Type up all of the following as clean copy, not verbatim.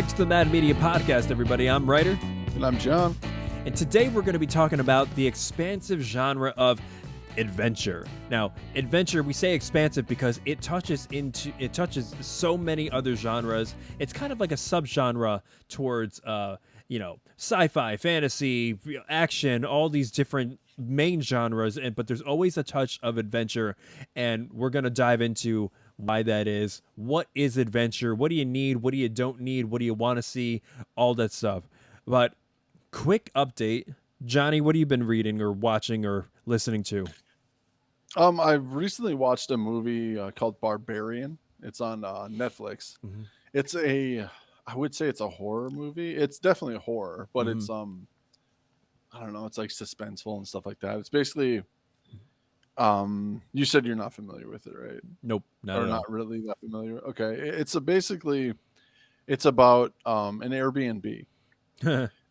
back to the Mad Media Podcast, everybody. I'm Writer. And I'm John. And today we're going to be talking about the expansive genre of adventure. Now, adventure, we say expansive because it touches so many other genres. It's kind of like a subgenre towards sci-fi, fantasy, action, all these different main genres, but there's always a touch of adventure, and we're going to dive into why that is. What is adventure? What do you need? What do you don't need? What do you want to see? All that stuff. But quick update, Johnny, what have you been reading or watching or listening to? I recently watched a movie called Barbarian. It's on Netflix. Mm-hmm. I would say it's a horror movie. It's definitely a horror, but it's I don't know, it's like suspenseful and stuff like that. It's basically you said you're not familiar with it, right? Nope, not really that familiar. Okay. It's about an Airbnb.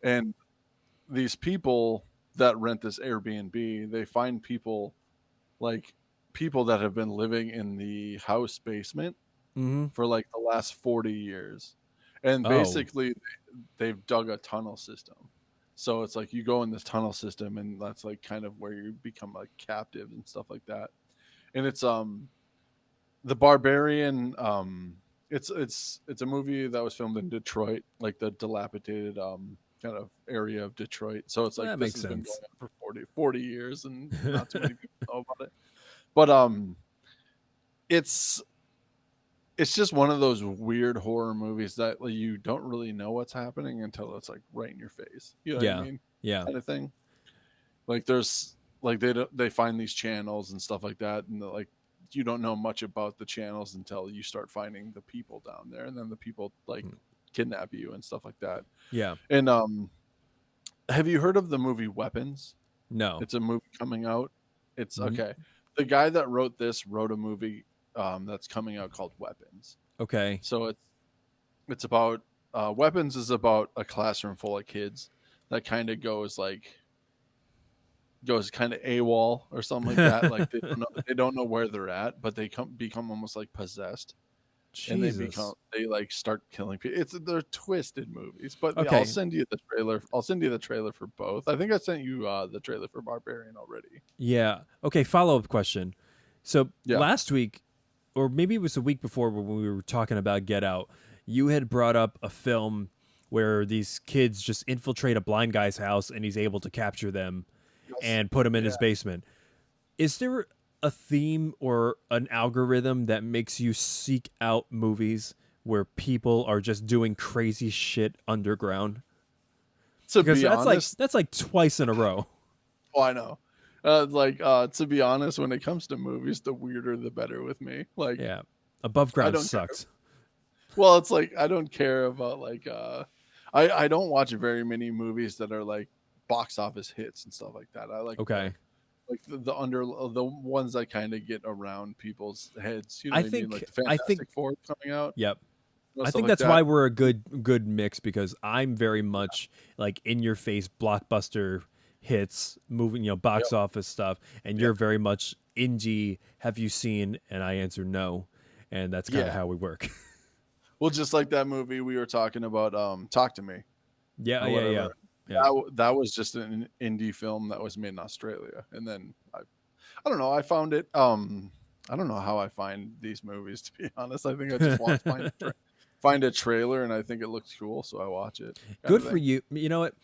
And these people that rent this Airbnb, they find people that have been living in the house basement for like the last 40 years. And basically they've dug a tunnel system. So it's like you go in this tunnel system, and that's like kind of where you become like captive and stuff like that. And it's The Barbarian. It's a movie that was filmed in Detroit, like the dilapidated kind of area of Detroit. So it's like this has been going on for 40 years, and not too many people know about it. But it's just one of those weird horror movies that like, you don't really know what's happening until it's like right in your face. You know what I mean? Yeah. Kind of thing. Like there's like they find these channels and stuff like that, and like you don't know much about the channels until you start finding the people down there, and then the people like kidnap you and stuff like that. Yeah. And have you heard of the movie Weapons? No. It's a movie coming out. It's okay. The guy that wrote a movie that's coming out called Weapons. Okay. So it's about Weapons is about a classroom full of kids that kind of goes kind of AWOL or something like that. Like they don't know where they're at, but they become almost like possessed. Jesus. And they like start killing people. They're twisted movies, but okay. I'll send you the trailer. I'll send you the trailer for both. I think I sent you the trailer for Barbarian already. Yeah. Okay. Follow-up question. So last week, or maybe it was the week before when we were talking about Get Out, you had brought up a film where these kids just infiltrate a blind guy's house and he's able to capture them and put them in his basement. Is there a theme or an algorithm that makes you seek out movies where people are just doing crazy shit underground? Because that's like twice in a row. Oh, I know. To be honest, when it comes to movies, the weirder the better with me. Like, yeah, above ground sucks. Well, it's like I don't care about I don't watch very many movies that are like box office hits and stuff like that. I like the ones that kind of get around people's heads. You know what I mean? Like the Fantastic Four coming out. Yep. I think that's why we're a good mix, because I'm very much like in your face blockbuster hits, moving, box office stuff, and you're very much indie. Have you seen? And I answer no, and that's kind of how we work. Well, just like that movie we were talking about, Talk to Me. Yeah. That was just an indie film that was made in Australia, and then I don't know. I found it. I don't know how I find these movies, to be honest. I think I just want to find a trailer, and I think it looks cool, so I watch it. Good for you. You know what?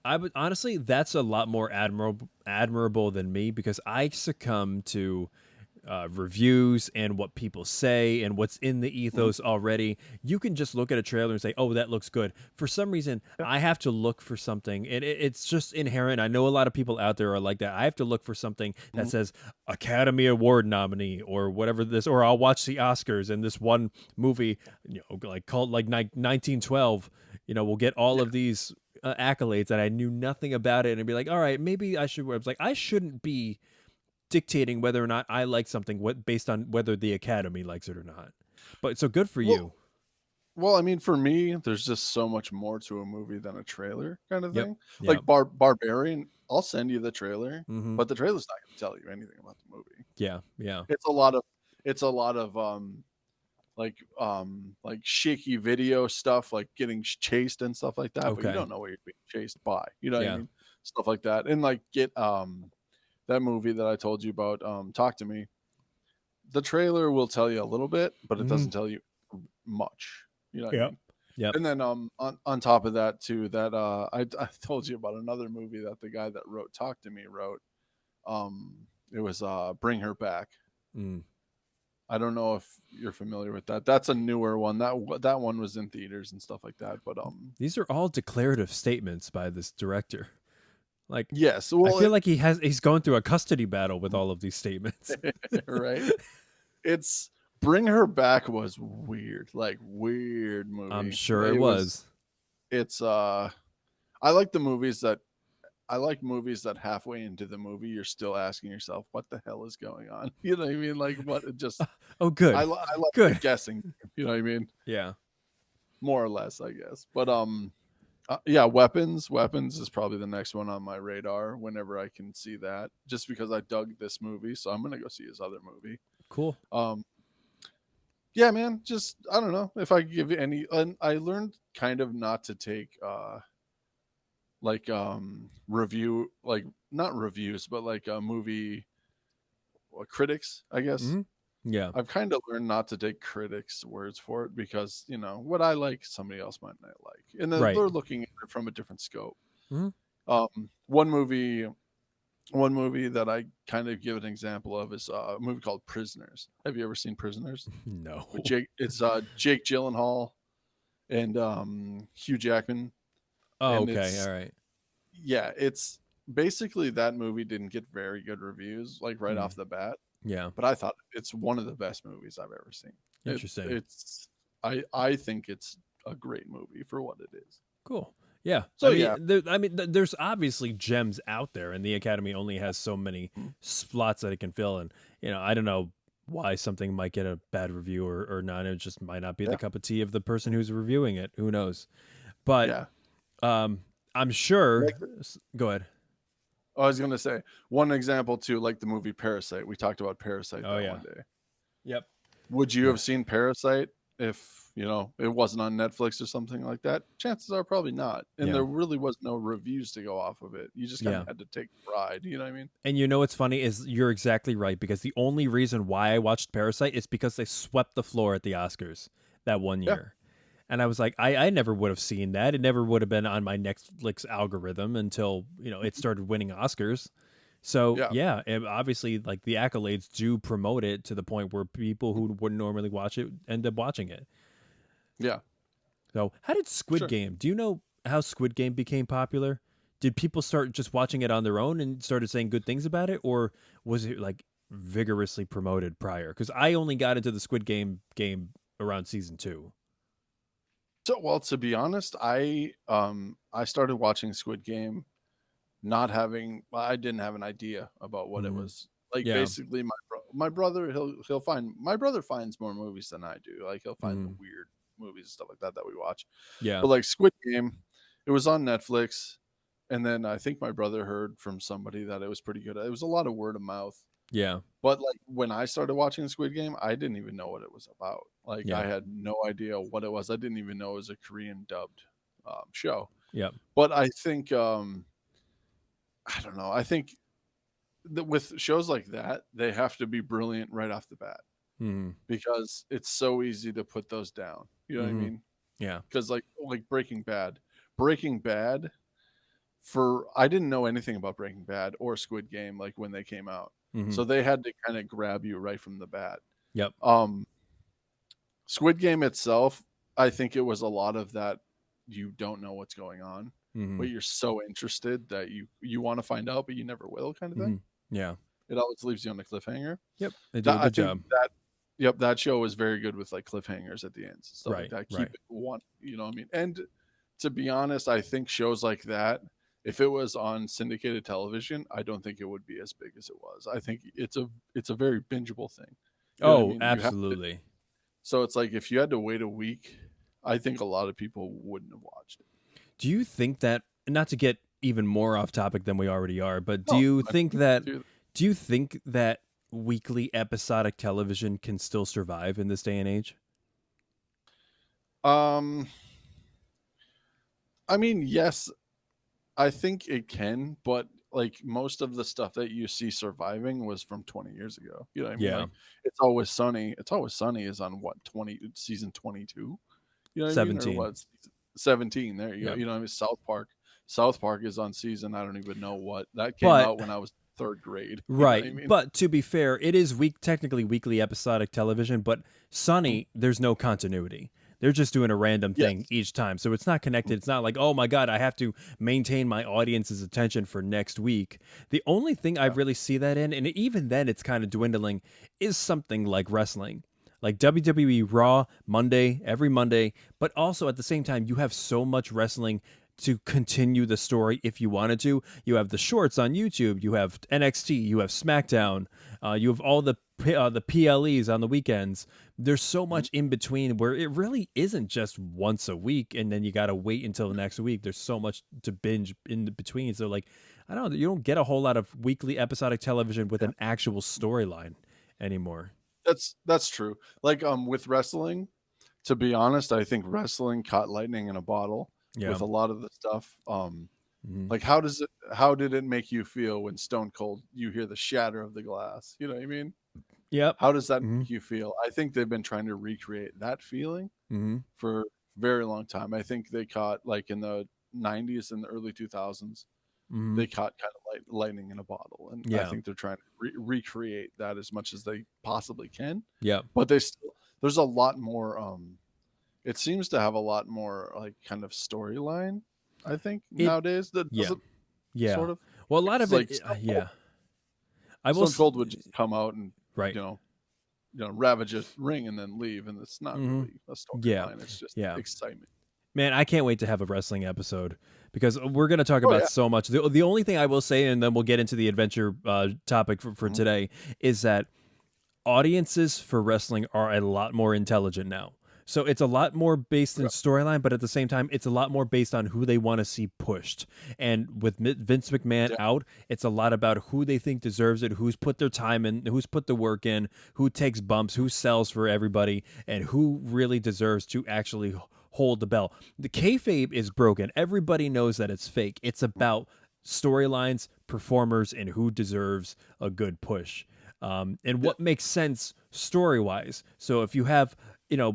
I would honestly, that's a lot more admirable than me, because I succumb to reviews and what people say and what's in the ethos already. You can just look at a trailer and say, oh, that looks good. For some reason, I have to look for something, and it's just inherent. I know a lot of people out there are like that. I have to look for something that says Academy Award nominee or whatever this, or I'll watch the Oscars, and this one movie, like called like 1912, will get all of these accolades, and I knew nothing about it, and be like, all right, maybe I should. I was like, I shouldn't be dictating whether or not I like something based on whether the Academy likes it or not. But so good for you. Well, I mean, for me, there's just so much more to a movie than a trailer kind of thing. Yep. Like Barbarian, I'll send you the trailer, but the trailer's not going to tell you anything about the movie. Yeah. It's a lot of like shaky video stuff, like getting chased and stuff like that, but you Okay. don't know what you're being chased by. You know what I Yeah. mean? Stuff like that. And like get that movie that I told you about, Talk to Me. The trailer will tell you a little bit, but it Hmm. doesn't tell you much. You know what I Yep. mean? Yep. And then on top of that too, that I told you about another movie that the guy that wrote Talk to Me wrote. Um it was Bring Her Back. Mm. I don't know if you're familiar with that. That's a newer one. That one was in theaters and stuff like that. But These are all declarative statements by this director. Like, yes, I well, feel like he's going through a custody battle with all of these statements. right. It's Bring Her Back was weird, like weird I'm movie. sure it It was. was. It's I like the movies that I like movies that halfway into the movie you're still asking yourself what the hell is going on. You know what I mean? Like what it just Oh, good. I like the Good. guessing. You know what I mean? Yeah. More or less, I guess. But yeah, Weapons is probably the next one on my radar whenever I can see that. Just because I dug this movie, so I'm gonna go see his other movie. Cool. Um, yeah, man. Just I don't know if I give you any. And I learned kind of not to take like review, like not reviews, but like movie critics, I guess. Hmm. Yeah. I've kind of learned not to take critics' words for it because what I like, somebody else might not like, and then Right. they're looking at it from a different scope. Hmm. Um, one movie, one movie that I kind of give an example of is a movie called Prisoners. Have you ever seen Prisoners? No. With Jake, it's Jake Gyllenhaal and Hugh Jackman, Oh, and okay. it's All right. yeah, it's basically that movie didn't get very good reviews like right Mm. off the bat, Yeah. but I thought it's one of the best movies I've ever seen. Interesting. It's I think it's a great movie for what it is. Cool. Yeah. So yeah, There's obviously gems out there, and the Academy only has so many mm, slots that it can fill. And I don't know why something might get a bad review or not. It just might not be the yeah, cup of tea of the person who's reviewing it. Who knows? But yeah. um, I'm sure. Like Go ahead. I was gonna say one example too, like the movie Parasite. We talked about Parasite Oh that yeah. one day. Yep. Would you Yeah. have seen Parasite if it wasn't on Netflix or something like that? Chances are probably not. And Yeah. there really was no reviews to go off of it. You just kind Yeah. of had to take the ride. You know what I mean? And what's funny is you're exactly right, because the only reason why I watched Parasite is because they swept the floor at the Oscars that one Yeah, year. And I was like, I never would have seen that. It never would have been on my Netflix algorithm until, it started winning Oscars. So yeah, yeah, obviously like the accolades do promote it to the point where people who wouldn't normally watch it end up watching it. yeah. So how did Squid Sure. Game? Do you know how Squid Game became popular? Did people start just watching it on their own and started saying good things about it, or was it like vigorously promoted prior? Because I only got into the Squid game around season 2. So, well, to be honest, I started watching Squid Game not having well, I didn't have an idea about what it Hmm. was. Like Yeah. basically my brother he'll find my brother finds more movies than I do. Like he'll find the Hmm. weird movies and stuff like that that we watch. Yeah. But like Squid Game, it was on Netflix, and then I think my brother heard from somebody that it was pretty good. It was a lot of word of mouth. Yeah. But like when I started watching Squid Game, I didn't even know what it was about. Like Yeah. I had no idea what it was. I didn't even know it was a Korean dubbed show. Yep. But I think I don't know. I think that with shows like that, they have to be brilliant right off the bat Hmm. because it's so easy to put those down. You know what I Hmm. mean? Yeah. Because like Breaking Bad. For I didn't know anything about Breaking Bad or Squid Game like when they came out, Hmm. so they had to kind of grab you right from the bat. Yep. Um, Squid Game itself, I think it was a lot of that. You don't know what's going on, Hmm. but you're so interested that you want to find out, but you never will, kind of Hmm. thing. Yeah. It always leaves you on a cliffhanger. Yep. They do a That I good think job. that yep, that show was very good with like cliffhangers at the end and stuff like Right. that. Right. Keep it one, you know what I mean? And to be honest, I think shows like that, if it was on syndicated television, I don't think it would be as big as it was. I think it's a very bingeable thing. You know what I Oh, mean? You have to, absolutely. so it's like if you had to wait a week, I think a lot of people wouldn't have watched it. Do you think that, not to get even more off topic than we already are, but do No, you I think think that too. do you think that weekly episodic television can still survive in this day and age? Um, I mean, yes, I think it can, but like most of the stuff that you see surviving was from 20 years ago. You know what I mean? Yeah, Like It's Always Sunny. It's Always Sunny is on what, 20 season 22? You know what I mean? Or 17. what? 17. There you go. Yeah, You know what I mean? South Park. South Park is on season, I don't even know what. That came but out when I was third grade. You know what right, I mean? but to be fair, it is technically weekly episodic television, but Mm. Sunny, there's no continuity. They're just doing a random thing Yes. each time. So it's not connected. It's not like, oh my God, I have to maintain my audience's attention for next week. The only thing I Yeah. really see that in, and even then it's kind of dwindling, is something like wrestling. Like WWE Raw Monday, every Monday, but also at the same time, you have so much wrestling to continue the story if you wanted to. You have the shorts on YouTube, you have NXT, you have SmackDown, you have all the PLEs on the weekends. There's so Mhm. much in between where it really isn't just once a week and then you got to wait until the next week. There's so much to binge in between. So like, I don't know, you don't get a whole lot of weekly episodic television with Yeah. an actual storyline anymore. That's true. Like with wrestling, to be honest, I think wrestling caught lightning in a bottle Yeah. with a lot of the stuff. Hmm. Like how did it make you feel when Stone Cold you hear the shatter of the glass? You know what I mean? Yep. How does that Hmm. make you feel? I think they've been trying to recreate that feeling Hmm. for a very long time. I think they caught like in the 90s and the early 2000s, Hmm. they caught kind of like lightning in a bottle, and I Yeah. think they're trying to recreate that as much as they possibly can. Yep. But they still there's a lot more it seems to have a lot more like kind of storyline, I think, It, nowadays that yeah. doesn't Yeah. sort of Well, a lot because of it, like yeah. I will, Stone Cold would just come out and right. you know ravage a ring and then leave, and it's not Hmm. really a Yeah. storyline. It's just Yeah. excitement. Man, I can't wait to have a wrestling episode because we're going to talk Oh about yeah. so much. The only thing I will say, and then we'll get into the adventure topic for Mhm. today, is that audiences for wrestling are a lot more intelligent now. So it's a lot more based in Okay. storyline, but at the same time, it's a lot more based on who they want to see pushed. And with Vince McMahon Yeah. out, it's a lot about who they think deserves it, who's put their time in, who's put the work in, who takes bumps, who sells for everybody, and who really deserves to actually hold the belt. The kayfabe is broken. Everybody knows that it's fake. It's about storylines, performers, and who deserves a good push. And Yeah. what makes sense story wise. So if you have,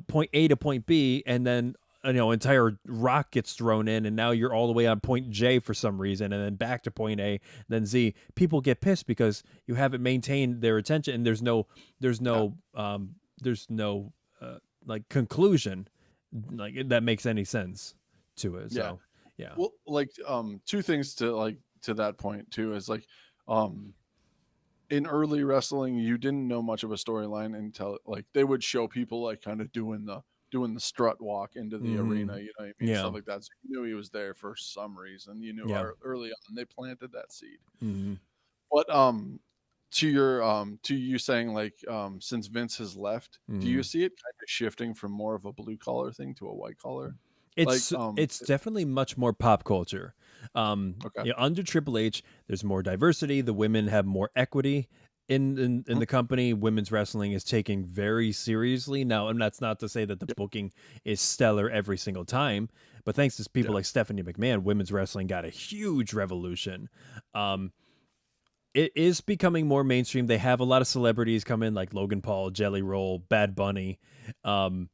point A to point B, and then entire rock gets thrown in, and now you're all the way on point J for some reason, and then back to point A, then Z. People get pissed because you haven't maintained their attention, and there's Yeah. no, there's no like conclusion, like that makes any sense to it. Yeah. So yeah. Well, like two things to like to that point too is like um in early wrestling you didn't know much of a storyline until like they would show people like kind of doing the strut walk into the Hmm. arena, you know what I mean, Yeah. stuff like that. So you knew he was there for some reason. You knew Yeah. early on they planted that seed. Hmm. But to you saying like since Vince has left, do you Hmm. see it kind of shifting from more of a blue collar thing to a white collar? Like It's definitely much more pop culture. Okay. Under Triple H, there's more diversity. The women have more equity in Mhm. the company. Women's wrestling is taken very seriously now, and that's not to say that the Yeah. booking is stellar every single time. But thanks to people Yeah. like Stephanie McMahon, women's wrestling got a huge revolution. Um, it is becoming more mainstream. They have a lot of celebrities come in like Logan Paul, Jelly Roll, Bad Bunny. Um,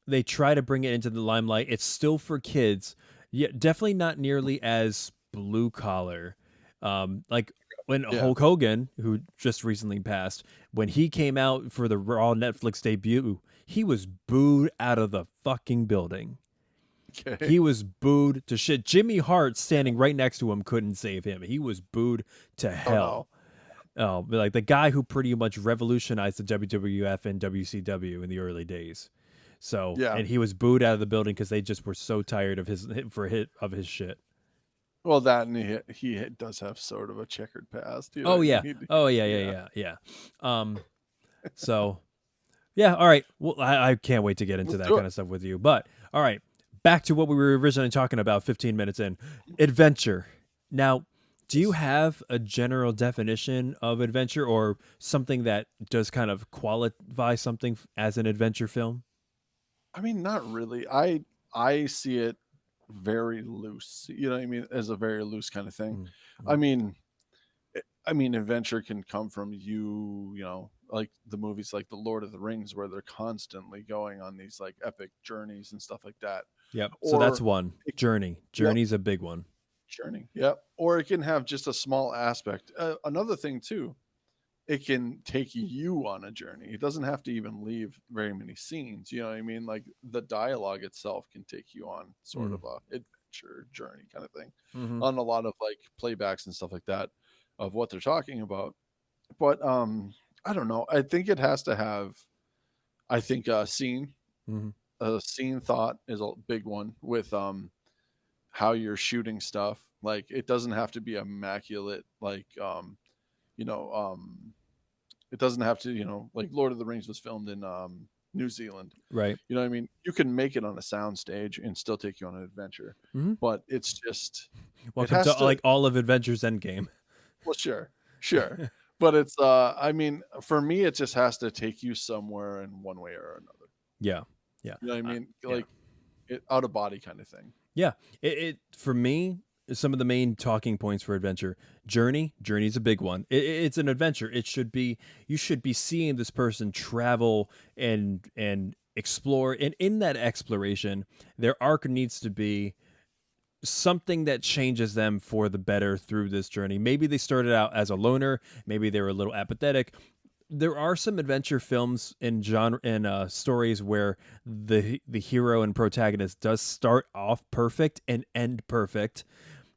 they try to bring it into the limelight. It's still for kids, yet definitely not nearly as blue collar. Like when Yeah. Hulk Hogan, who just recently passed, when he came out for the Raw Netflix debut, he was booed out of the fucking building. Okay. He was booed to shit. Jimmy Hart standing right next to him couldn't save him. He was booed to Oh no. hell. Oh, but like the guy who pretty much revolutionized the WWF and WCW in the early days. So, Yeah. and he was booed out of the building because they just were so tired of his shit. Well, that and he does have sort of a checkered past. You know Oh what I mean? yeah, oh yeah, Yeah. yeah. So yeah, all right. Well, I can't wait to get into Let's that do kind it. of stuff with you. But all right, back to what we were originally talking about 15 minutes in, adventure. Now, do you Yes. have a general definition of adventure or something that does kind of qualify something as an adventure film? I mean, not really. I see it very loose. You know what I mean? As a very loose kind of thing. Mm, I mm. mean, I mean, adventure can come from like the movies like The Lord of the Rings, where they're constantly going on these like epic journeys and stuff like that. Yep. So that's Or, one. it, Journey. yep, Journey's a big one. journey. Yep. Or it can have just a small aspect. Another thing too, it can take you on a journey. It doesn't have to even leave very many scenes. You know what I mean? Like the dialogue itself can take you on sort Mm. of a adventure journey kind of thing, Hmm. on a lot of like playbacks and stuff like that of what they're talking about. But I don't know. I think it has to have. I think Hmm. a scene thought is a big one with how you're shooting stuff. Like it doesn't have to be immaculate. Like you know it doesn't have to, like Lord of the Rings was filmed in New Zealand. Right. You know what I mean? You can make it on a sound stage and still take you on an adventure. Hmm. But it's just it Welcome to has to. like all of Avengers Endgame. Well, sure, sure. But it's I mean, for me it just has to take you somewhere in one way or another. Yeah. Yeah. You know what I mean? Yeah. Like it out of body kind of thing. Yeah. It for me, some of the main talking points for adventure. Journey's a big one. It's an adventure. It should be, you should be seeing this person travel and explore, and in that exploration their arc needs to be something that changes them for the better through this journey. Maybe they started out as a loner, maybe they were a little apathetic. There are some adventure films and genre and stories where the hero and protagonist does start off perfect and end perfect,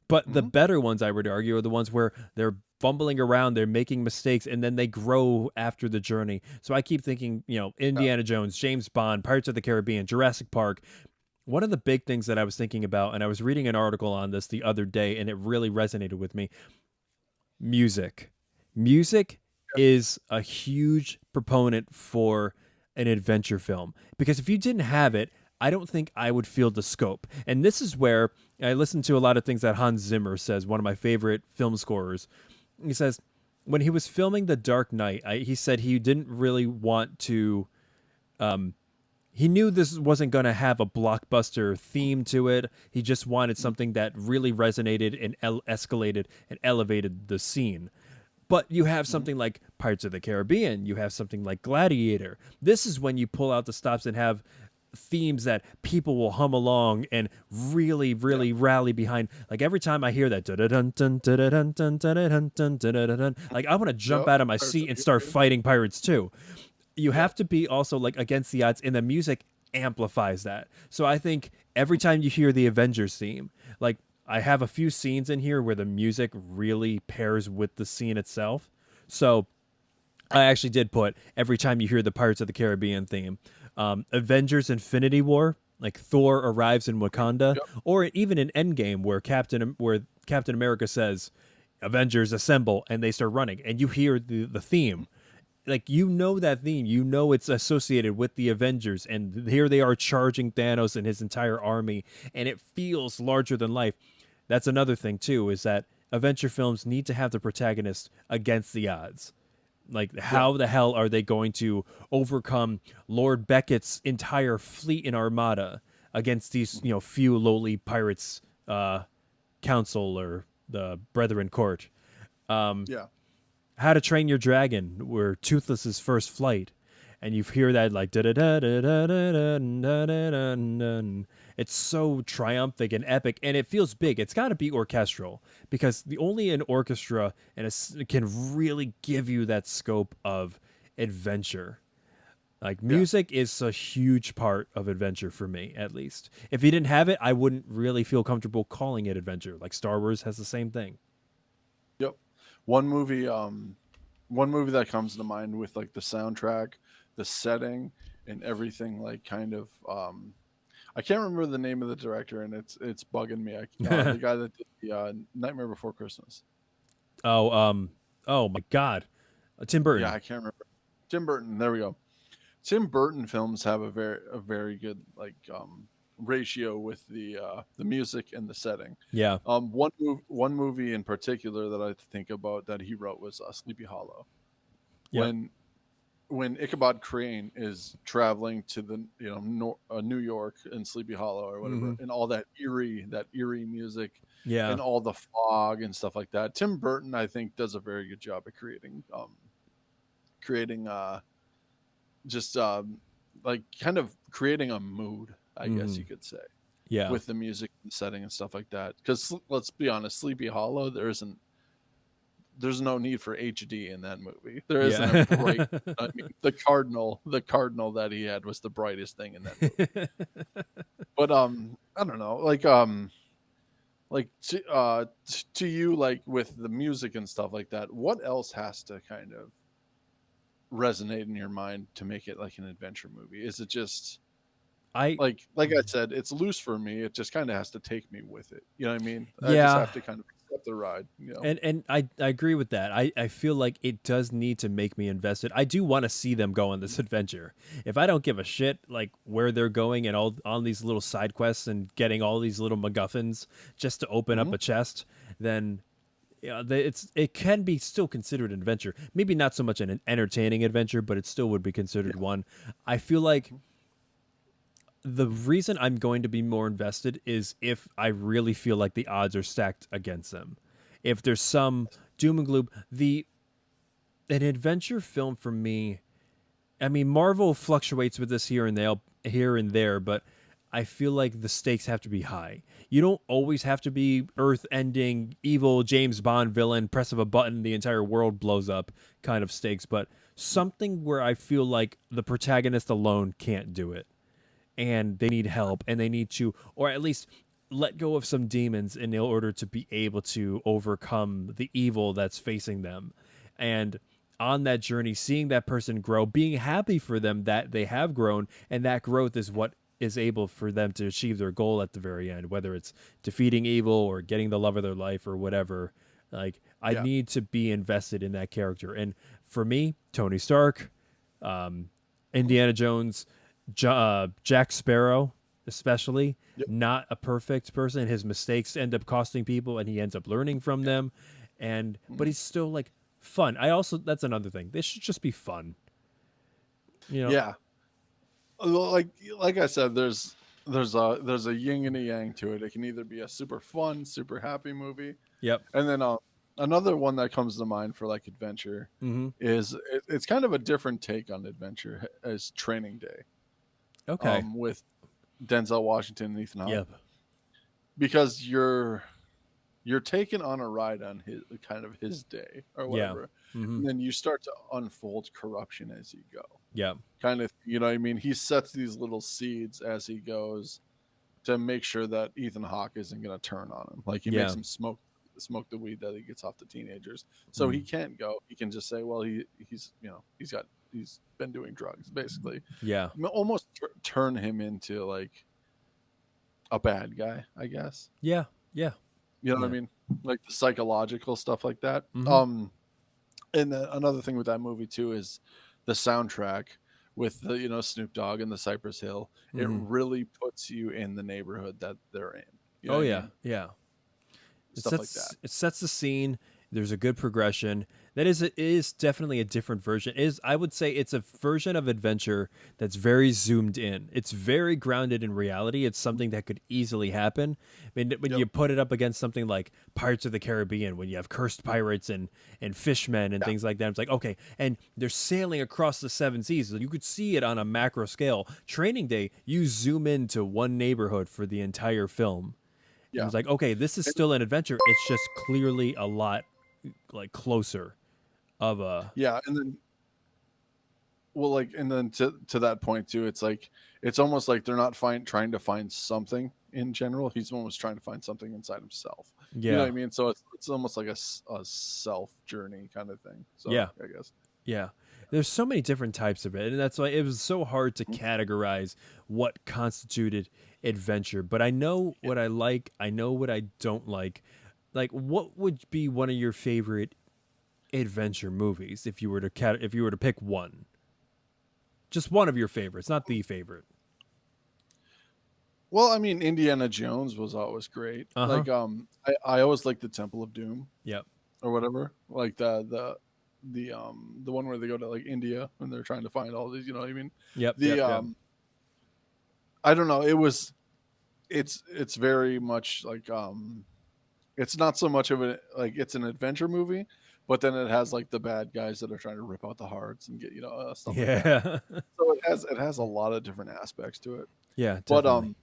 but the Hmm. better ones, I would argue, are the ones where they're fumbling around, they're making mistakes, and then they grow after the journey. So I keep thinking, Yeah. Indiana Jones, James Bond, Pirates of the Caribbean, Jurassic Park. One of the big things that I was thinking about, and I was reading an article on this the other day, and it really resonated with me: music. Music is a huge proponent for an adventure film, because if you didn't have it, I don't think I would feel the scope. And this is where I listen to a lot of things that Hans Zimmer says, one of my favorite film scorers. He says when he was filming The Dark Knight, he said he didn't really want to. He knew this wasn't going to have a blockbuster theme to it. He just wanted Mhm. something that really resonated and escalated and elevated the scene. But you have Mhm. something like Pirates of the Caribbean, you have something like Gladiator. This is when you pull out the stops and have themes that people will hum along and really, Yeah. really rally behind. Like every time I hear that, like I want to jump Yep. out of my Pirates of seat the and start Caribbean. fighting pirates too. You Yep. have to be also like against the odds, and the music amplifies that. So I think every time you hear the Avengers theme, like I have a few scenes in here where the music really pairs with the scene itself. So I actually did put every time you hear the Pirates of the Caribbean theme, Avengers Infinity War, like Thor arrives in Wakanda, Yep. or even in Endgame where Captain America says, Avengers assemble, and they start running, and you hear the theme. Like that theme, it's associated with the Avengers, and here they are charging Thanos and his entire army, and it feels larger than life. That's another thing too, is that adventure films need to have the protagonist against the odds. Like, Yeah. how the hell are they going to overcome Lord Beckett's entire fleet and armada against these, Mhm. few lowly pirates, council, or the Brethren Court? Um, Yeah. how to Train Your Dragon, where Toothless's first flight, and you hear that like da da da da da da da da da. It's so triumphant and epic, and it feels big. It's got to be orchestral, because the only an orchestra can really give you that scope of adventure. Like Yeah. music is a huge part of adventure for me, at least. If you didn't have it, I wouldn't really feel comfortable calling it adventure. Like Star Wars has the same thing. Yep. One movie, one movie that comes to mind with like the soundtrack, the setting, and everything, like kind of, I can't remember the name of the director, and it's bugging me. The guy that did the Nightmare Before Christmas. Oh, oh my God, Tim Yeah, Burton. I can't remember. Tim Burton. There we go. Tim Burton films have a very good like ratio with the music and the setting. Yeah. One movie in particular that I think about that he wrote was Sleepy Hollow. Yep. When when Ichabod Crane is traveling to the New York and Sleepy Hollow or whatever, Hmm. and all that eerie music, Yeah. and all the fog and stuff like that. Tim Burton, I think, does a very good job at creating just like kind of creating a mood, I guess Hmm. you could say, Yeah. with the music and setting and stuff like that. Because let's be honest, Sleepy Hollow, there's no need for HD in that movie. There isn't a Yeah. bright. I mean, the cardinal that he had was the brightest thing in that movie. But I don't know, like to you, like with the music and stuff like that. What else has to kind of resonate in your mind to make it like an adventure movie? Is it just I like I said, it's loose for me. It just kind of has to take me with it. You know what I mean? I just yeah. have to kind of accept the ride. You know? And I agree with that. I feel like it does need to make me invested. I do want to see them go on this adventure. If I don't give a shit like where they're going and all on these little side quests and getting all these little MacGuffins just to open up Hmm. a chest, then yeah, it can be still considered an adventure. Maybe not so much an entertaining adventure, but it still would be considered Yeah. one. I feel like Hmm. the reason I'm going to be more invested is if I really feel like the odds are stacked against them. If there's some doom and gloom, the an adventure film for me, I mean Marvel fluctuates with this here and there, but I feel like the stakes have to be high. You don't always have to be earth-ending, evil James Bond villain, press of a button, the entire world blows up kind of stakes, but something where I feel like the protagonist alone can't do it and they need help and they need to, or at least let go of some demons in order to be able to overcome the evil that's facing them. And on that journey, seeing that person grow, being happy for them that they have grown, and that growth is what is able for them to achieve their goal at the very end, whether it's defeating evil or getting the love of their life or whatever. Like, I Yeah. need to be invested in that character. And for me, Tony Stark, um, Hmm. Indiana Jones, Jack Sparrow, especially, Yep. not a perfect person. His mistakes end up costing people, and he ends up learning from them. And but Hmm. he's still like fun. I also that's another thing. They should just be fun. You know? Yeah. Like like I said, there's a yin and a yang to it. It can either be a super fun, super happy movie, Yep. and then another one that comes to mind for like adventure Mm-hmm. is it's kind of a different take on adventure as Training Day, Okay. with Denzel Washington and Ethan Hawke, Yep. because you're taken on a ride on his kind of his day or Yeah. whatever, Mm-hmm. and then you start to unfold corruption as you go. Yep. Kind of, you know what I mean? He sets these little seeds as he goes to make sure that Ethan Hawke isn't going to turn on him. Like he makes Yeah. him smoke the weed that he gets off the teenagers. So Mm. he can't go. He can just say, well, he's he's been doing drugs, basically. Yeah. Almost turn him into like a bad guy, I guess. Yeah. Yeah. You know what I Yeah. mean? Like the psychological stuff like that. Mm-hmm. And another thing with that movie too is the soundtrack with the Snoop Dogg and the Cypress Hill. It Mm-hmm. really puts you in the neighborhood that they're in. You know Oh what I yeah. mean? Yeah. Stuff like that. It sets the scene. There's a good progression. It is definitely a different version. It is I would say it's a version of adventure that's very zoomed in. It's very grounded in reality. It's something that could easily happen. I mean, when Yep. you put it up against something like Pirates of the Caribbean, when you have cursed pirates and fishmen and Yeah. things like that, it's like okay, and they're sailing across the seven seas. So you could see it on a macro scale. Training Day, you zoom into one neighborhood for the entire film and Yeah. it's like, okay, this is And, still an adventure. It's just clearly a lot like closer of a yeah. And then, well, like, and then to that point too, it's like it's almost like they're not trying to find something in general. He's almost trying to find something inside himself. You know what yeah, I mean? So it's almost like a self journey kind of thing. So yeah, I guess. yeah. There's so many different types of it, and that's why it was so hard to Mhm. categorize what constituted adventure. But I know Yeah. what I like. I know what I don't like. Like, what would be one of your favorite adventure movies if you were to if you were to pick one? Just one of your favorites, not the favorite. Well, I mean, Indiana Jones was always great. Uh huh. Like, I always liked the Temple of Doom Yep. or whatever. Like the the one where they go to like India and they're trying to find all these. You know what I mean? Yep, The yep, yep. I don't know. It's very much like it's not so much of a like it's an adventure movie, but then it has like the bad guys that are trying to rip out the hearts and get stuff like that. Yeah. So it has a lot of different aspects to it. Yeah, But definitely.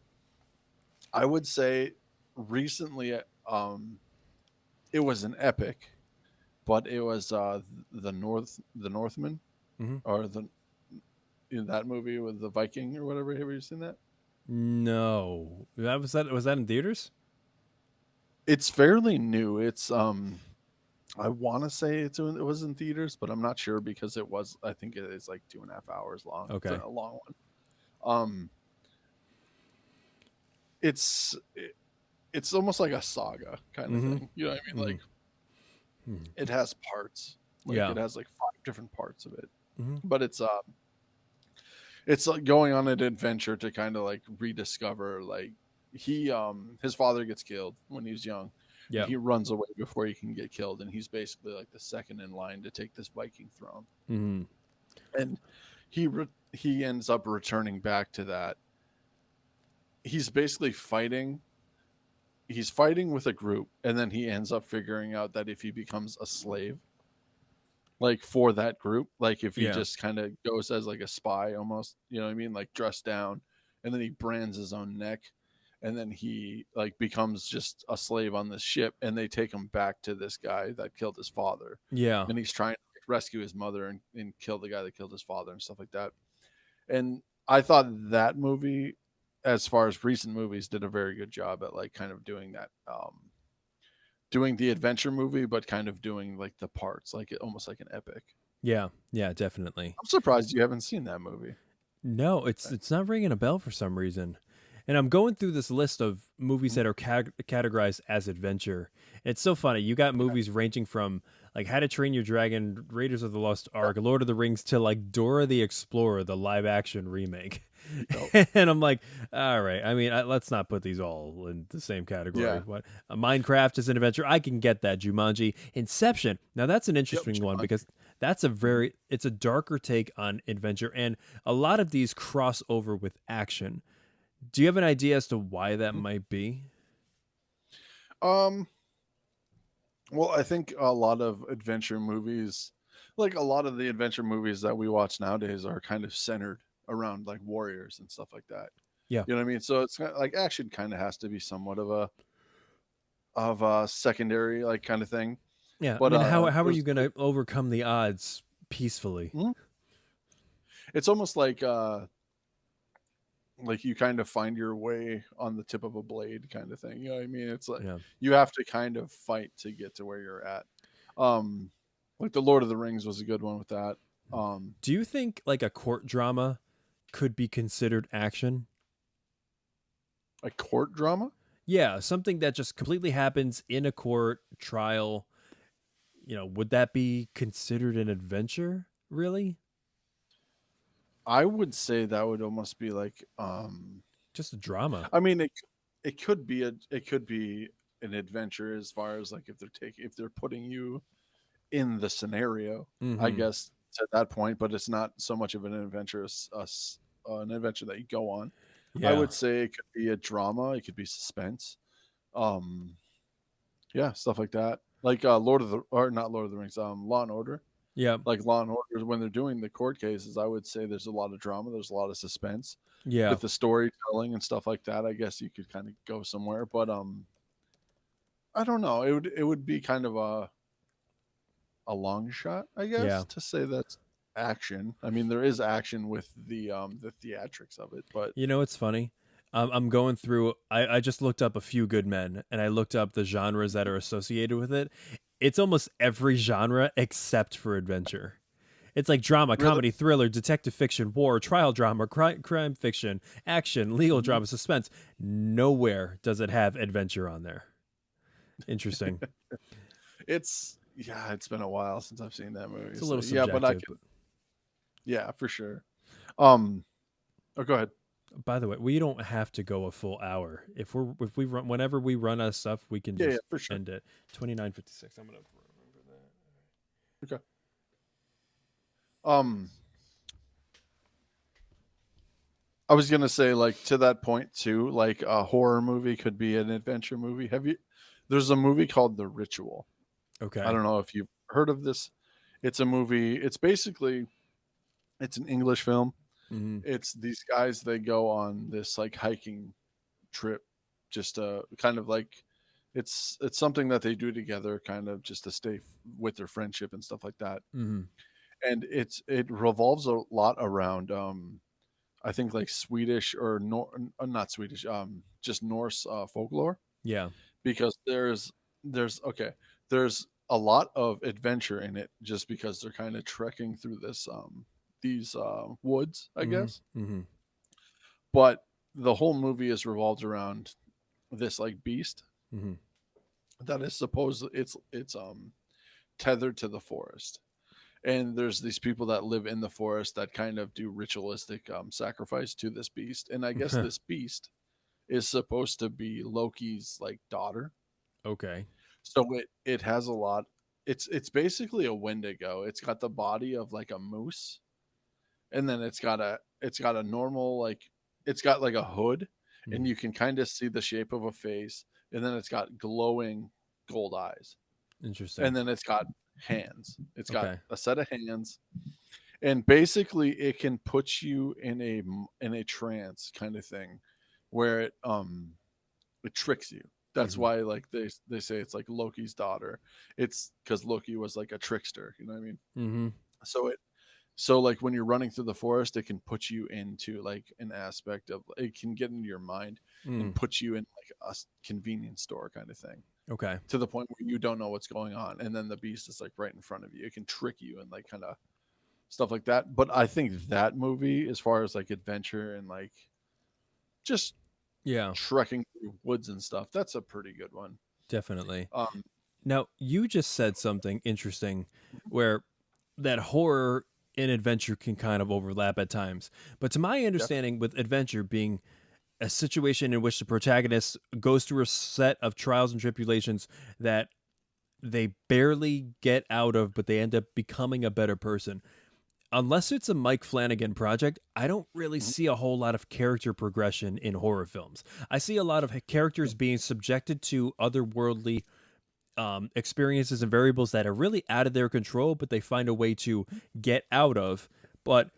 I would say recently it was an epic, but it was the Northman Hmm. or the in that movie with the Viking or whatever. Have you seen that? No, that in theaters? It's fairly new. It's I want to say it was in theaters, but I'm not sure because it was. I think it is like 2.5 hours long. It's Okay. a long one. Um, it's it's almost like a saga kind of Mm-hmm. thing. You know what I mean? Mm-hmm. Like it has parts. Like Yeah. it has like five different parts of it. Mm-hmm. But it's like going on an adventure to kind of like rediscover like his father gets killed when he's young and Yeah. he runs away before he can get killed and he's basically like the second in line to take this Viking throne. Mm-hmm. And he ends up returning back to that. He's basically fighting. He's fighting with a group, and then he ends up figuring out that if he becomes a slave, like for that group, like if he Yeah. just kind of goes as like a spy almost, you know what I mean, like dressed down, and then he brands his own neck, and then he like becomes just a slave on this ship, and they take him back to this guy that killed his father, Yeah. and he's trying to rescue his mother and kill the guy that killed his father and stuff like that. And I thought that movie, as far as recent movies, did a very good job at like kind of doing that, doing the adventure movie, but kind of doing like the parts, like almost like an epic. Yeah. Yeah. Definitely. I'm surprised you haven't seen that movie. No, it's not ringing a bell for some reason. And I'm going through this list of movies Mhm. that are categorized as adventure. It's so funny. You got Okay. movies ranging from like How to Train Your Dragon, Raiders of the Lost Yep. Ark, Lord of the Rings to like Dora the Explorer, the live action remake. Yep. And I'm like, all right. I mean, let's not put these all in the same category. Yeah. What Minecraft is an adventure. I can get that. Jumanji, Inception. Now that's an Yep. interesting one Jumanji. because that's a Mhm. it's a darker take on adventure, and a lot of these cross over with action. Do you have an idea as to why that Mhm. might be? Um. Well, I think a lot of adventure movies, like a lot of the adventure movies that we watch nowadays, are kind of centered around like warriors and stuff like that. Yeah. You know what I mean? So it's like action kind of has to be somewhat of a secondary like kind of thing. Yeah. I But mean, how are you there's going to overcome the odds peacefully? Mhm. It's almost like you kind of find your way on the tip of a blade kind of thing. You know what I mean? It's like Yeah. you have to kind of fight to get to where you're at. Um like the Lord of the Rings was a good one with that. Um Do you think like a court drama could be considered action? a court drama? Yeah, something that just completely happens in a court trial. Would that be considered an adventure? Really? I would say that would almost be like Just a drama. I mean it could be an adventure as far as like if they're putting you in the scenario, I Mm-hmm. guess to that point, but it's not so much of an adventure as an adventure that you go on. I Yeah. would say it could be a drama, it could be suspense. Um, yeah, stuff like that. Like Lord of the or not Lord of the Rings, Law and Order. Yeah. Like Law and Order, when they're doing the court cases, I would say there's a lot of drama, there's a lot of suspense Yeah. with the storytelling and stuff like that. I guess you could kind of go somewhere, but I don't know. It would be kind of a long shot, I Yeah. guess, to say that's action. I mean, there is action with the theatrics of it, but It's funny. I'm going through. I just looked up A Few Good Men, and I looked up the genres that are associated with it. It's almost every genre except for adventure. It's like drama, really, comedy, thriller, detective fiction, war, trial drama, crime fiction, action, legal Mhm. drama, suspense. Nowhere does it have adventure on there. Interesting. it's been a while since I've seen that movie. It's a So little yeah, but I subjective, can but yeah, for sure. Um, oh, go ahead. by the way, we don't have to go a full hour. If we run whenever we run out of stuff, we can Yeah, yeah, just for sure. end it. 29:56. I'm gonna remember that. Okay. Um, I was gonna say, like, to that point too, like a horror movie could be an adventure movie. Have you? There's a movie called The Ritual. I Okay. don't know if you've heard of this. It's a movie. It's basically it's an English film. Mm-hmm. It's these guys, they go on this like hiking trip, just kind of like it's something that they do together, kind of just to stay with their friendship and stuff like that. Mm-hmm. And it revolves a lot around I think like Swedish or not Swedish, just Norse folklore, Yeah. because there's okay, there's a lot of adventure in it just because they're kind of trekking through these woods, I Mm-hmm. guess. Mm-hmm. But the whole movie is revolved around this like beast Mm-hmm. that is supposed it's tethered to the forest. And there's these people that live in the forest that kind of do ritualistic sacrifice to this beast. And I guess this beast is supposed to be Loki's like daughter. Okay. So it has a lot. It's basically a Wendigo. It's got the body of like a moose, and then it's got a normal like it's got like a hood, and Mm. you can kind of see the shape of a face, and then it's got glowing gold eyes, Interesting. and then it's got hands. It's got Okay. a set of hands, and basically it can put you in a trance kind of thing, where it tricks you. That's Mm-hmm. why like they say it's like Loki's daughter. It's because Loki was like a trickster. You know what I mean? Mm-hmm. So so like when you're running through the forest, it can put you into like an aspect of it can get into your mind and Mm. put you in like a convenience store kind of thing, Okay. to the point where you don't know what's going on, and then the beast is like right in front of you. It can trick you and like kind of stuff like that. But I think that movie, as far as like adventure and like just Yeah. trekking through woods and stuff, that's a pretty good one. Definitely. Um, Now, you just said something interesting where that horror and adventure can kind of overlap at times. But to my yeah. understanding, with adventure being a situation in which the protagonist goes through a set of trials and tribulations that they barely get out of, but they end up becoming a better person. Unless it's a Mike Flanagan project, I don't really Mhm. see a whole lot of character progression in horror films. I see a lot of characters being subjected to otherworldly experiences and variables that are really out of their control, but they find a way to get out of. But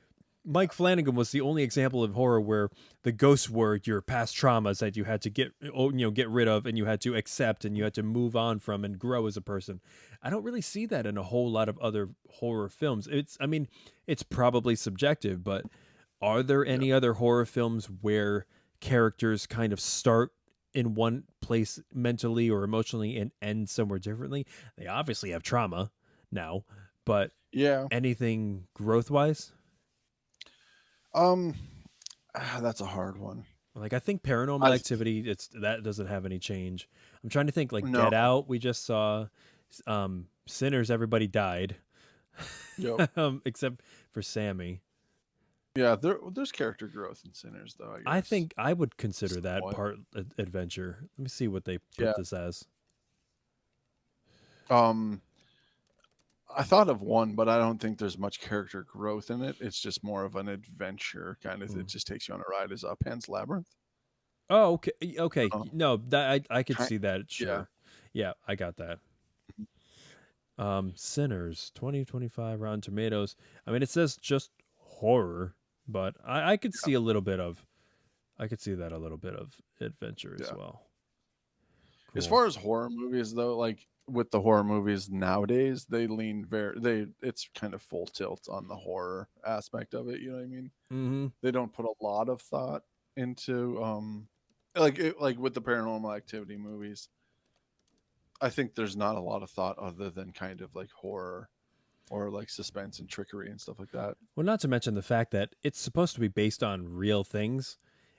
Mike Flanagan was the only example of horror where the ghosts were your past traumas that you had to get rid of, and you had to accept, and you had to move on from and grow as a person. I don't really see that in a whole lot of other horror films. I mean, it's probably subjective, but are there Yeah. any other horror films where characters kind of start in one place mentally or emotionally and end somewhere differently? They obviously have trauma now, but Yeah. anything growth wise? Um, that's a hard one. Like I think Paranormal I Activity, it's that doesn't have any change. I'm trying to think like No. Get Out. We just saw Sinners. Everybody died, Yep. except for Sammy. Yeah. There's character growth in Sinners, though. I I guess think I would consider that somewhat. part adventure. Let me see what they put Yeah. this as. Um, I thought of one, but I don't think there's much character growth in it. It's just more of an adventure kind of. Hmm. It just takes you on a ride. Is Pan's Labyrinth? Oh, okay, okay. Uh, No, that I could kind, see that. yeah. Sure, yeah, I got that. Sinners 2025 Rotten Tomatoes. I mean, it says just horror, but I could Yeah. see a little bit of I could see that a little bit of adventure as Yeah. well. As Cool. far as horror movies, though, like with the horror movies nowadays, they lean very they it's kind of full tilt on the horror aspect of it. You know what I mean? Mm-hmm. They don't put a lot of thought into like with the Paranormal Activity movies. I think there's not a lot of thought other than kind of like horror or like suspense and trickery and stuff like that. Well, not to mention the fact that it's supposed to be based on real things,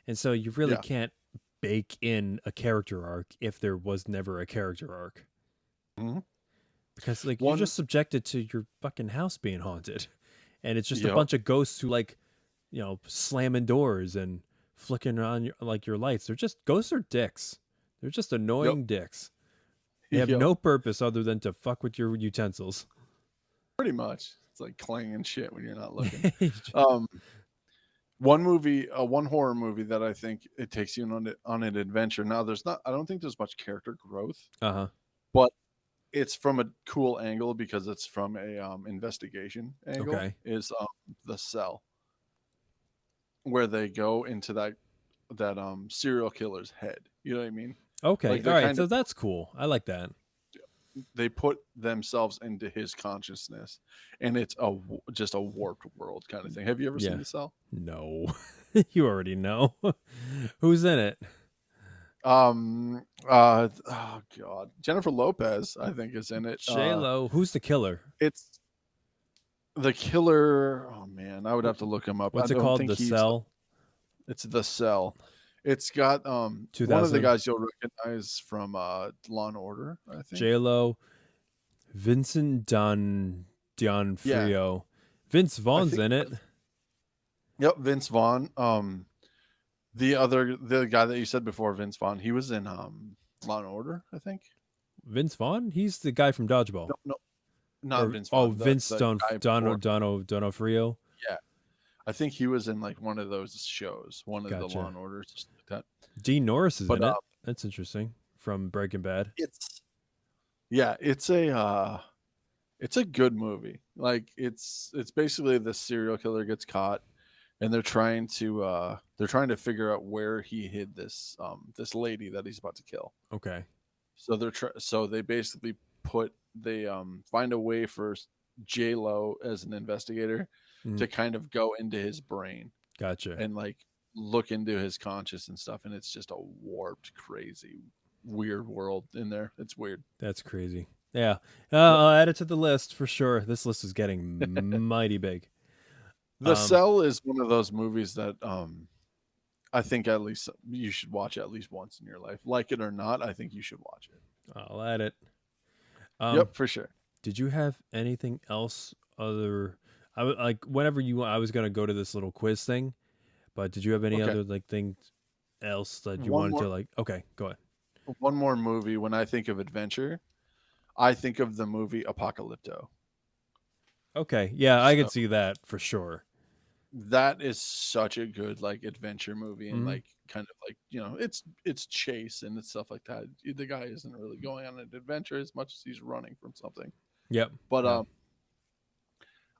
and so you really Yeah. can't bake in a character arc if there was never a character arc. Hmm. Because like you're One. just subjected to your fucking house being haunted, and it's just a Yep. bunch of ghosts who like slamming doors and flicking on your lights. They're just ghosts are dicks. They're just Yep. annoying dicks. They have Yep. no purpose other than to fuck with your utensils. Pretty much. It's like clanging shit when you're not looking. Um, one horror movie that I think it takes you on an adventure. Now, I don't think there's much character growth, Uh-huh. but it's from a cool angle because it's from a investigation angle. Okay. Is The Cell, where they go into that serial killer's head. You know what I mean? Okay. Like All they right. kind So of that's cool. I like that. they put themselves into his consciousness, and it's just a warped world kind of thing. Have you ever seen Yeah. The Cell? No. You already know. Who's in it? Oh god, Jennifer Lopez I think is in it. J-Lo. Who's the killer? It's the killer. Oh man, I would have to look him up. I What's it don't called? think The he's. Cell? It's The Cell. It's got one of the 2000. guys you'll recognize from Law and Order, I think. J-Lo. Vincent Yeah, D'Onofrio. Vince I Vaughn's think. in it. Yep, Vince Vaughn. The guy that you said before, Vince Vaughn, he was in Law and Order, I think. Vince Vaughn? He's the guy from Dodgeball. No, no, not Or Vince Vaughn. Vince The guy before. Donofrio. Yeah, I think he was in like one of those shows, one of the Law Gotcha. and Orders, or something like that. Dean Norris is But in it. That's interesting. From Breaking Bad. it's yeah, it's a good movie. Like it's basically the serial killer gets caught, and they're trying to figure out where he hid this lady that he's about to kill. Okay. So so they basically they find a way for J Lo as an investigator Mm, to kind of go into his brain gotcha. and like look into his conscious and stuff, and it's just a warped, crazy, weird world in there. It's weird. That's crazy. Yeah. Yep. I'll add it to the list for sure. This list is getting mighty big. The Um, Cell is one of those movies that I think at least you should watch at least once in your life. Like it or not, I think you should watch it. I'll add it. Yep, for sure. Did you have anything else other? Like whenever I was gonna go to this little quiz thing, but did you have any Okay. other like thing else that you One wanted more to like? Okay, go ahead. one more movie when I think of adventure, I think of the movie Apocalypto. Okay, yeah, I can So see that for sure. that is such a good like adventure movie and Hmm. like kind of like, it's chase and it's stuff like that. The guy isn't really going on an adventure as much as he's running from something. Yep. But Yeah.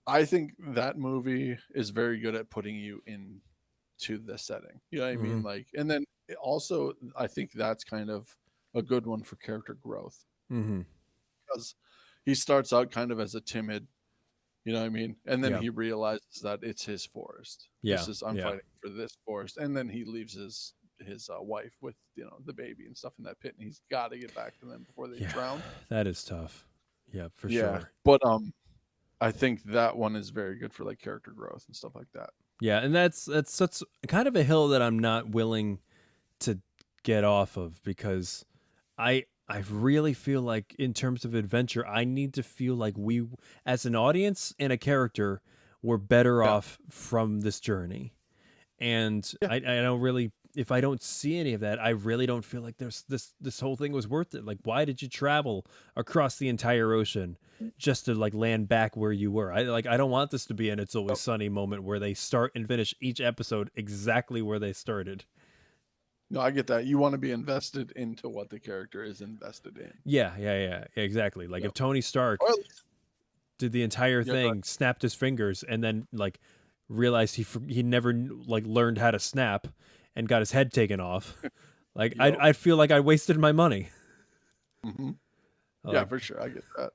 I think that movie is very good at putting you into the setting. You know what I Hmm. mean? Like, and then also, I think that's kind of a good one for character growth Hmm. because he starts out kind of as a timid, you know what I mean? And then Yeah. he realizes that it's his forest. Yeah. I'm Yeah. fighting for this forest. And then he leaves his wife with, the baby and stuff in that pit. And he's got to get back to them before they Yeah. drown. That is tough. Yeah, for Yeah. sure. But, I think that one is very good for like character growth and stuff like that. Yeah, and that's such kind of a hill that I'm not willing to get off of because I really feel like in terms of adventure, I need to feel like we as an audience and a character were better Yeah. off from this journey. And Yeah. I don't really if I don't see any of that, I really don't feel like there's this whole thing was worth it. Like why did you travel across the entire ocean just to like land back where you were? I don't want this to be an It's Always Sunny moment where they start and finish each episode exactly where they started. No, I get that. You want to be invested into what the character is invested in. Yeah, exactly. Like if Yep. Tony Stark Or at least, did the entire yeah, go ahead. thing, snapped his fingers, and then like realized he never like learned how to snap, and got his head taken off. Like Yep. I feel like I wasted my money. Hmm. Yeah, Like for sure. I get that.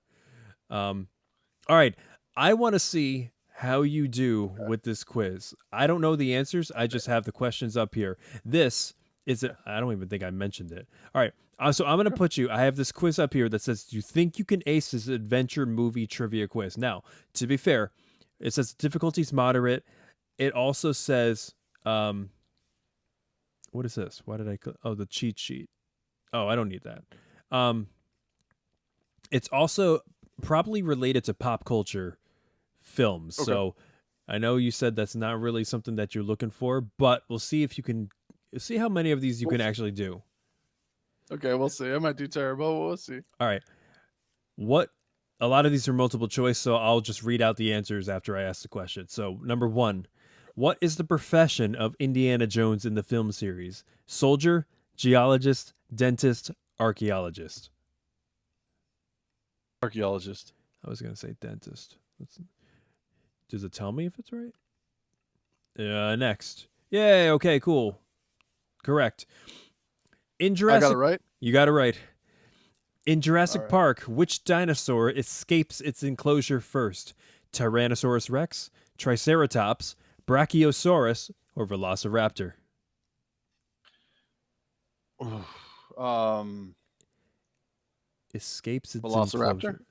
all right, I want to see how you do Okay. with this quiz. I don't know the answers. I just have the questions up here. This is it. Okay. I don't even think I mentioned it. All right. So I'm going to put you, I have this quiz up here that says, do you think you can ace this adventure movie trivia quiz? Now, to be fair, it says difficulty's moderate. It also says, what is this? Why did I, oh, the cheat sheet. Oh, I don't need that. Um, it's also probably related to pop culture films. Okay. So I know you said that's not really something that you're looking for, but we'll see if you can see how many of these you We'll can see. actually do. Okay, we'll see. I might do terrible. We'll see. All right. What a lot of these are multiple choice, so I'll just read out the answers after I ask the question. So, number one, what is the profession of Indiana Jones in the film series? Soldier, geologist, dentist, archaeologist. Archaeologist. I was going to say dentist. Does it tell me if it's right? Next. Yay, okay, cool. Correct. In I got it Jurassic, right. you got it right. In All Jurassic right. Park, which dinosaur escapes its enclosure first? Tyrannosaurus Rex, Triceratops, Brachiosaurus, or Velociraptor? Oof. Escapes its Velociraptor. enclosure.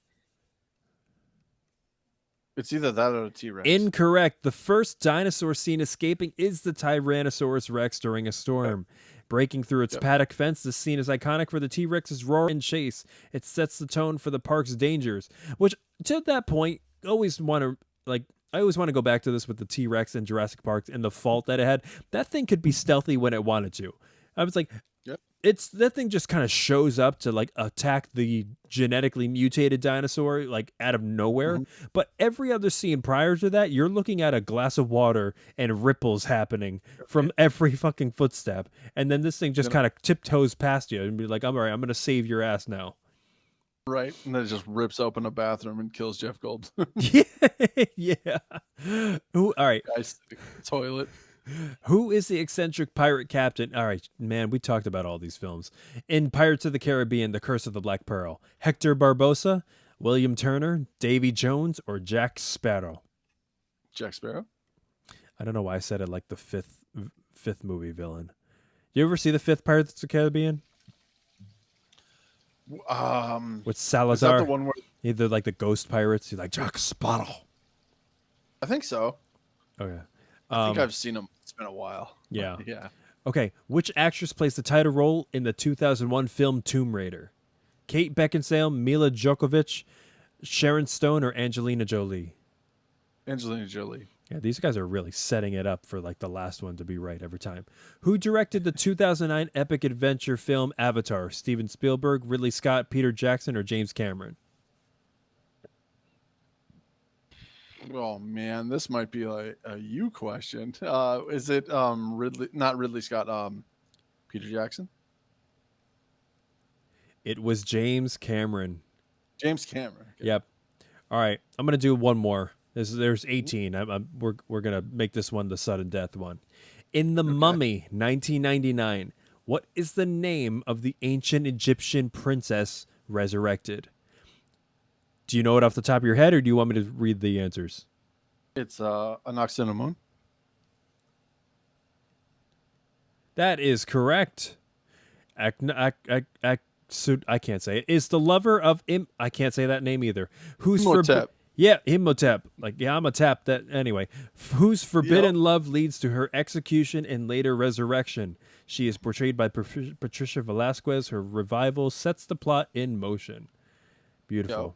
It's either that or a T-Rex. Incorrect. The first dinosaur seen escaping is the Tyrannosaurus Rex during a Okay. storm. Breaking through its Yep. paddock fence, this scene is iconic for the T Rex's roar and chase. It sets the tone for the park's dangers, which to that point, always want to like. I always want to go back to this with the T Rex and Jurassic Park and the fault that it had. That thing could be stealthy when it wanted to. I was like, Yep. it's that thing just kind of shows up to like attack the genetically mutated dinosaur like out of nowhere. Mhm. But every other scene prior to that, you're looking at a glass of water and ripples happening from every fucking footstep, and then this thing just You know, kind of tiptoes past you and be like, "I'm all right. I'm gonna save your ass now." right, and then it just rips open a bathroom and kills Jeff Gold. Yeah, yeah. Who? All right. Guys, toilet. Who is the eccentric pirate captain? All right, man, we talked about all these films. In Pirates of the Caribbean, The Curse of the Black Pearl, Hector Barbosa, William Turner, Davy Jones, or Jack Sparrow? Jack Sparrow. I don't know why I said it like the fifth movie villain. You ever see the fifth Pirates of the Caribbean with Is that the Salazar? one where Either like the ghost pirates, he's like Jack Sparrow. I think so? Okay. I think I've seen him. It's been a while. Yeah. Yeah. Okay. Which actress plays the title role in the 2001 film Tomb Raider? Kate Beckinsale, Mila Djokovic, Sharon Stone, or Angelina Jolie? Angelina Jolie. Yeah, these guys are really setting it up for like the last one to be right every time. Who directed the 2009 epic adventure film Avatar? Steven Spielberg, Ridley Scott, Peter Jackson, or James Cameron? Oh man, this might be like a you question. Is it Ridley? Not Ridley Scott. Peter Jackson. It was James Cameron. James Cameron. Okay. Yep. All right, I'm gonna do one more. There's 18. We're gonna make this one the sudden death one. In The Okay. Mummy, 1999, what is the name of the ancient Egyptian princess resurrected? Do you know it off the top of your head, or do you want me to read the answers? It's Anaximandrite. That is correct. I can't say it. Is the lover of I can't say that name either. Who's Imhotep. Yeah, Imhotep. Like, yeah, I'm a tap. That anyway. Whose forbidden Yep. love leads to her execution and later resurrection? She is portrayed by Patricia Velasquez. Her revival sets the plot in motion. Beautiful.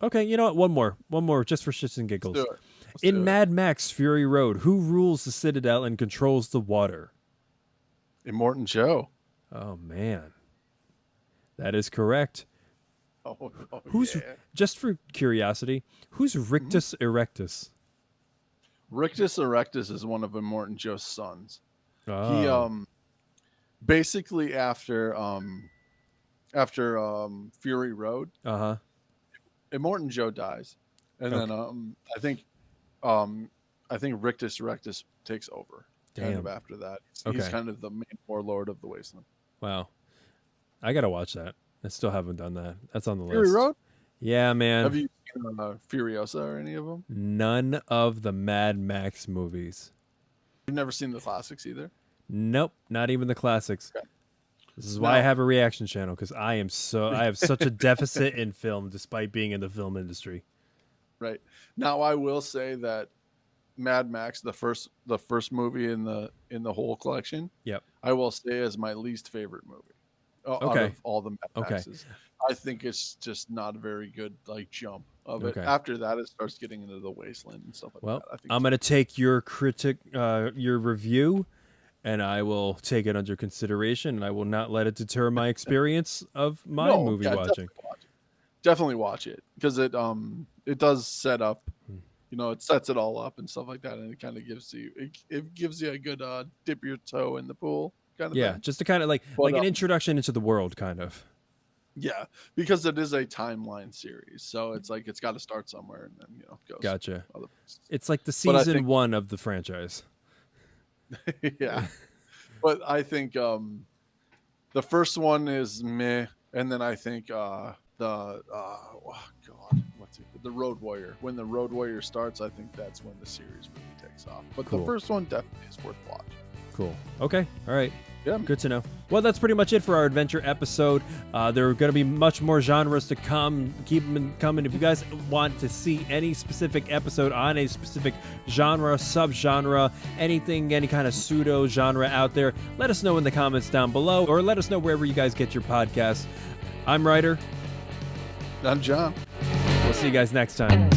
Okay, you know what? One more, just for shits and Let's giggles. do it. Let's In do it. Mad Max: Fury Road, who rules the Citadel and controls the water? Immortan Joe. Oh man, that is correct. Oh, Who's yeah. just for curiosity? Who's Rictus Erectus? Rictus Erectus is one of Immortan Joe's sons. He Oh, basically after Fury Road, uh huh. Immortan Joe dies, and Okay. then I think Rictus Erectus takes over. Kind of Damn. after that, he's Okay. kind of the main warlord of the wasteland. Wow. I gotta watch that. I still haven't done that. That's on the Fury list. Road. Yeah, man. Have you seen Furiosa or any of them? None of the Mad Max movies. You've never seen the classics either. Nope, not even the classics. Okay. This is why I No. have a reaction channel because I have such a deficit in film despite being in the film industry. Right. Now I will say that Mad Max, the first movie in the whole collection, Yep. I will say is my least favorite movie. Out Okay. of all the Mad Okay. Maxes. I think it's just not a very good like jump of it. Okay. After that it starts getting into the wasteland and stuff like Well, that. I think I'm gonna take your your review, and I will take it under consideration, and I will not let it deter my experience of my movie watching. definitely watch it. definitely watch it because it does set up, it sets it all up and stuff like that, and it kind of gives you it gives you a good dip your toe in the pool kind of Yeah, thing. just to kind of like But an introduction into the world, kind of. yeah, because it is a timeline series, so it's like it's got to start somewhere and then goes Gotcha. other places. It's like the But I season think 1 of the franchise. yeah, but I think the first one is meh, and then I think oh god, what's it? The Road Warrior. When the Road Warrior starts, I think that's when the series really takes off. But Cool. the first one definitely is worth watching. Cool. Okay. All right. Yeah. Good to know. Well, that's pretty much it for our adventure episode. There are going to be much more genres to come. Keep them coming. If you guys want to see any specific episode on a specific genre, subgenre, anything, any kind of pseudo genre out there, let us know in the comments down below, or let us know wherever you guys get your podcasts. I'm Writer. I'm John. We'll see you guys next time.